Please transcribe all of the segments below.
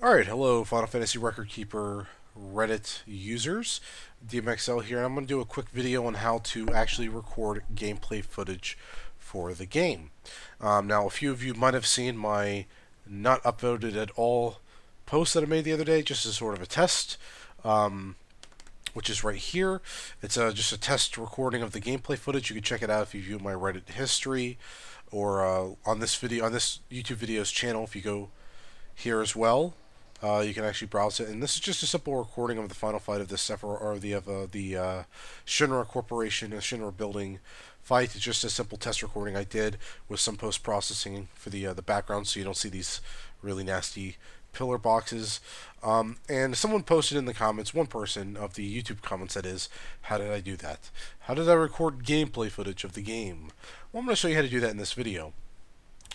Alright, hello Final Fantasy Record Keeper Reddit users. DMXL here, and I'm going to do a quick video on how to actually record gameplay footage for the game. Now, a few of you might have seen my not upvoted at all post that I made the other day, just as sort of a test, which is right here. It's just a test recording of the gameplay footage. You can check it out if you view my Reddit history, or on this YouTube video's channel. If you go here as well, you can actually browse it, and this is just a simple recording of the final fight of the Shinra Corporation and Shinra building fight. It's just a simple test recording I did with some post processing for the background, so you don't see these really nasty pillar boxes. And someone posted in the comments, one person of the YouTube comments that is, how did I do that? How did I record gameplay footage of the game? Well, I'm going to show you how to do that in this video.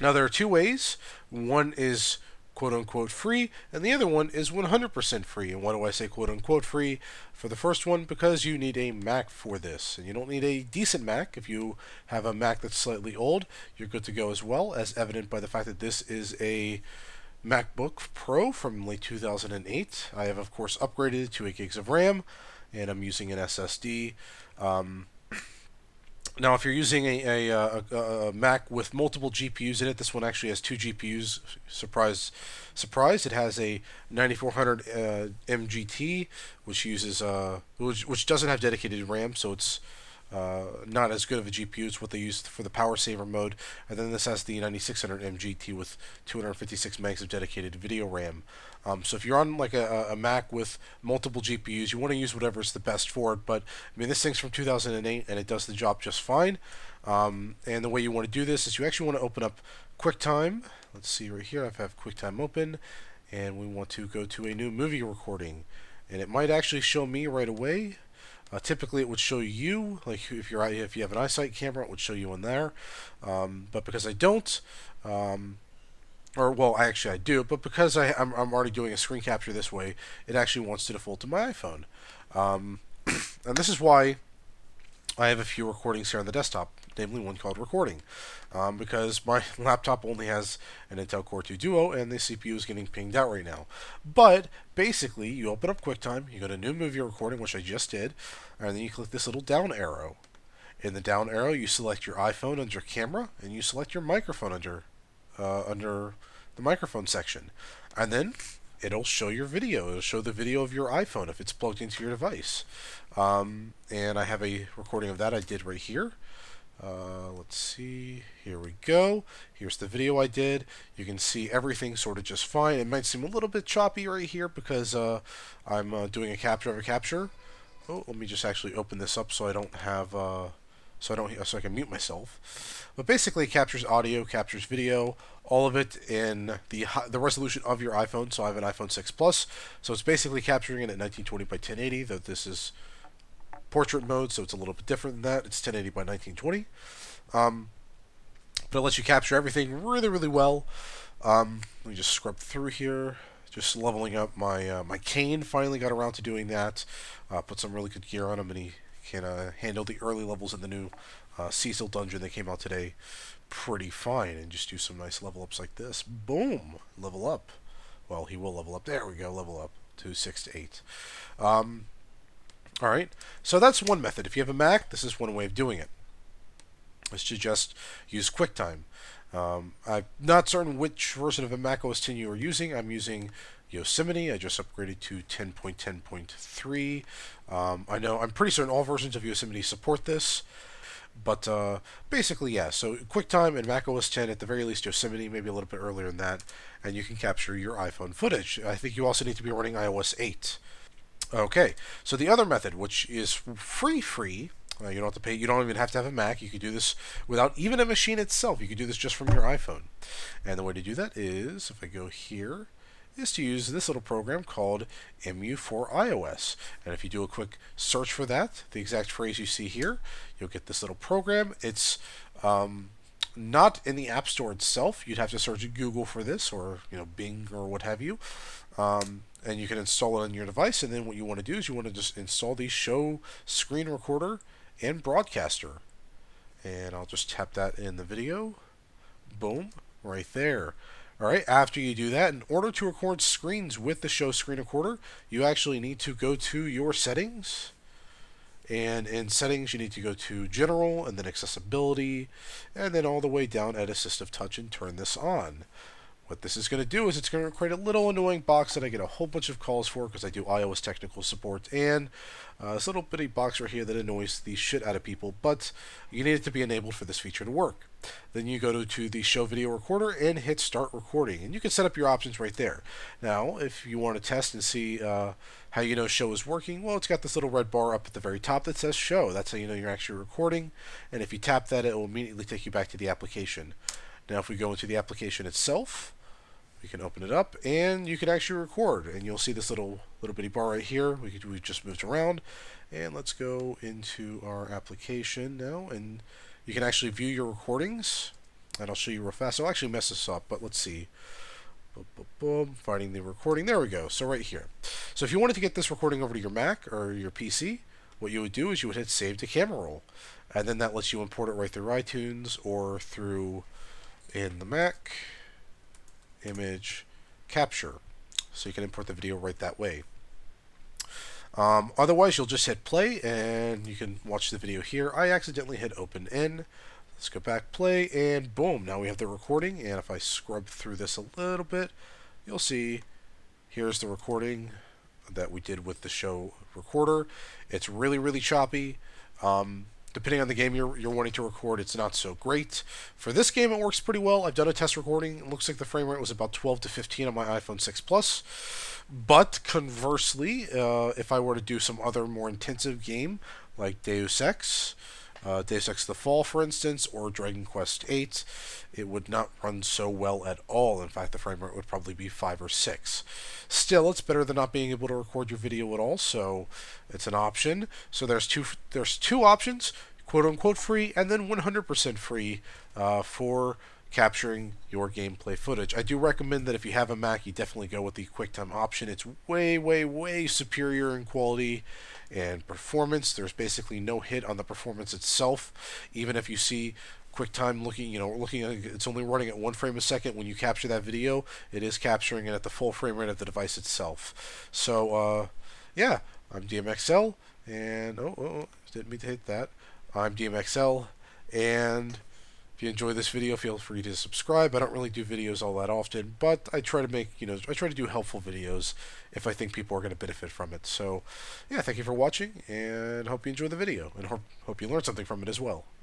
Now, there are two ways. One is quote-unquote free, and the other one is 100% free. And why do I say quote-unquote free for the first one? Because you need a Mac for this, and you don't need a decent Mac. If you have a Mac that's slightly old, you're good to go as well, as evident by the fact that this is a MacBook Pro from late 2008. I have, of course, upgraded it to 8 gigs of RAM, and I'm using an SSD. Now, if you're using a Mac with multiple GPUs in it, this one actually has two GPUs. Surprise, surprise! It has a 9400 MGT, which uses which doesn't have dedicated RAM, so it's not as good of a GPU. It's what they use for the power saver mode. And then this has the 9600 MGT with 256 megs of dedicated video RAM. So if you're on like a Mac with multiple GPUs, you want to use whatever's the best for it. But I mean, this thing's from 2008 and it does the job just fine. And the way you want to do this is you actually want to open up QuickTime. Let's see right here. I have QuickTime open, and we want to go to a new movie recording, and it might actually show me right away. Typically, it would show you, like if you have an iSight camera, it would show you in there. But because I don't, or well, actually I do, but because I'm already doing a screen capture this way, it actually wants to default to my iPhone. And this is why I have a few recordings here on the desktop, namely one called Recording, because my laptop only has an Intel Core 2 Duo, and the CPU is getting pinged out right now. But basically, you open up QuickTime, you go to New Movie Recording, which I just did, and then you click this little down arrow. In the down arrow, you select your iPhone under Camera, and you select your microphone under the microphone section, and then it'll show your video. It'll show the video of your iPhone if it's plugged into your device. And I have a recording of that I did right here. Let's see. Here we go. Here's the video I did. You can see everything sort of just fine. It might seem a little bit choppy right here because I'm doing a capture of a capture. Oh, let me just actually open this up so I don't have so I can mute myself. But basically, it captures audio, captures video, all of it in the resolution of your iPhone. So I have an iPhone 6 Plus, so it's basically capturing it at 1920 by 1080. Though this is portrait mode, so it's a little bit different than that. It's 1080 by 1920. But it lets you capture everything really, really well. Let me just scrub through here. Just leveling up my my cane. Finally got around to doing that. Put some really good gear on him, and he can handle the early levels in the new Cecil dungeon that came out today pretty fine, and just do some nice level ups like this. Boom! Level up. Well, he will level up. There we go. Level up to 6 to 8. Alright, so that's one method. If you have a Mac, this is one way of doing it. Is to just use QuickTime. I'm not certain which version of a Mac OS X you are using. I'm using Yosemite. I just upgraded to 10.10.3. I'm pretty certain all versions of Yosemite support this. But basically, yeah, so QuickTime and Mac OS X, at the very least Yosemite, maybe a little bit earlier than that, and you can capture your iPhone footage. I think you also need to be running iOS 8. Okay, so the other method, which is free, you don't have to pay. You don't even have to have a Mac. You can do this without even a machine itself. You can do this just from your iPhone. And the way to do that is, if I go here, is to use this little program called MU for iOS. And if you do a quick search for that, the exact phrase you see here, you'll get this little program. It's not in the App Store itself. You'd have to search at Google for this, or Bing or what have you. And you can install it on your device, and then what you want to do is you want to just install the Show Screen Recorder and Broadcaster. And I'll just tap that in the video. Boom, right there. All right, after you do that, in order to record screens with the show screen recorder, you actually need to go to your settings. And in settings, you need to go to general and then accessibility, and then all the way down at assistive touch and turn this on. What this is going to do is it's going to create a little annoying box that I get a whole bunch of calls for because I do iOS technical support, and this little bitty box right here that annoys the shit out of people, but you need it to be enabled for this feature to work. Then you go to the show video recorder and hit start recording, and you can set up your options right there. Now, if you want to test and see how you know show is working, well, it's got this little red bar up at the very top that says show. That's how you know you're actually recording, and if you tap that, it will immediately take you back to the application. Now, if we go into the application itself, we can open it up and you can actually record, and you'll see this little bitty bar right here. We just moved around, and let's go into our application now, and you can actually view your recordings, and I'll show you real fast. I'll actually mess this up, but let's see. Boom, boom, boom. Finding the recording. There we go. So right here. So if you wanted to get this recording over to your Mac or your PC, what you would do is you would hit save to camera roll, and then that lets you import it right through iTunes or through in the Mac image capture, so you can import the video right that way. Otherwise, you'll just hit play and you can watch the video here. I accidentally hit open in. Let's go back, play, and boom, now we have the recording. And if I scrub through this a little bit, you'll see here's the recording that we did with the show recorder. It's really choppy. Depending on the game you're wanting to record, it's not so great. For this game, it works pretty well. I've done a test recording. It looks like the frame rate was about 12 to 15 on my iPhone 6 Plus. But conversely, if I were to do some other more intensive game, like Deus Ex The Fall, for instance, or Dragon Quest VIII, it would not run so well at all. In fact, the frame rate would probably be 5 or 6. Still, it's better than not being able to record your video at all, so it's an option. So there's two options, quote unquote free, and then 100% free for capturing your gameplay footage. I do recommend that if you have a Mac, you definitely go with the QuickTime option. It's way superior in quality and performance. There's basically no hit on the performance itself. Even if you see QuickTime looking at it's only running at 1 frame a second. When you capture that video, it is capturing it at the full frame rate of the device itself. So yeah, I'm DMXL, and didn't mean to hit that. I'm DMXL, and if you enjoy this video, feel free to subscribe. I don't really do videos all that often, but I try to make, I try to do helpful videos if I think people are going to benefit from it. So, yeah, thank you for watching, and hope you enjoy the video, and hope you learned something from it as well.